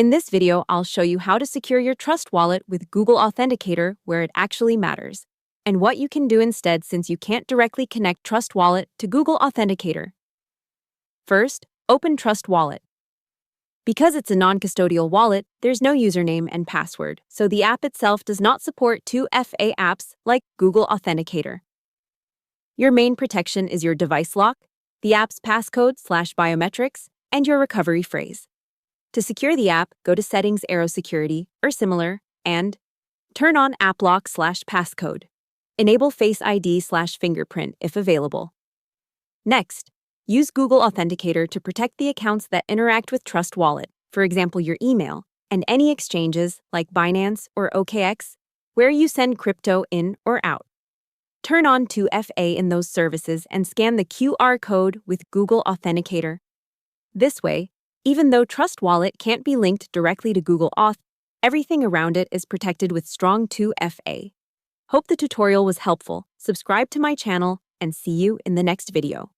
In this video, I'll show you how to secure your Trust Wallet with Google Authenticator where it actually matters, and what you can do instead since you can't directly connect Trust Wallet to Google Authenticator. First, open Trust Wallet. Because it's a non-custodial wallet, there's no username and password, so the app itself does not support 2FA apps like Google Authenticator. Your main protection is your device lock, the app's passcode/biometrics, and your recovery phrase. To secure the app, go to Settings Arrow Security or similar, and turn on App Lock/Passcode. Enable Face ID/fingerprint if available. Next, use Google Authenticator to protect the accounts that interact with Trust Wallet, for example your email, and any exchanges like Binance or OKX, where you send crypto in or out. Turn on 2FA in those services and scan the QR code with Google Authenticator. This way, even though Trust Wallet can't be linked directly to Google Auth, everything around it is protected with strong 2FA. Hope the tutorial was helpful. Subscribe to my channel and see you in the next video.